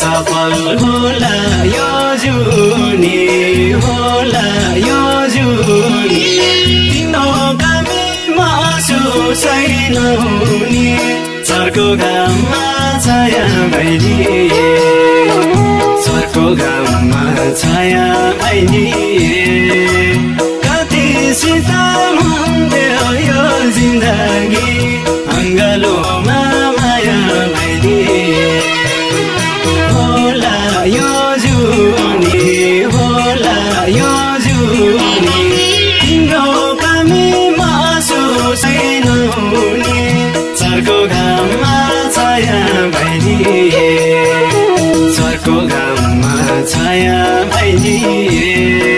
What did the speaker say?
सफल होला यो जुनी होला यो जुनी तिम्रो कामी मासु छैन हुने सरको घाममा छाया भइदिए सरको घाममा छाया भइदिए कति शीतल हुन्थ्यो यो जिन्दगी अङ्गालोमा माया भइदिए होला यो जुनी होला यो जुनी तिम्रो कामी मासु छैन हुने सरको घाममा छाया भइदिए सरको घाममा छाया भइदिए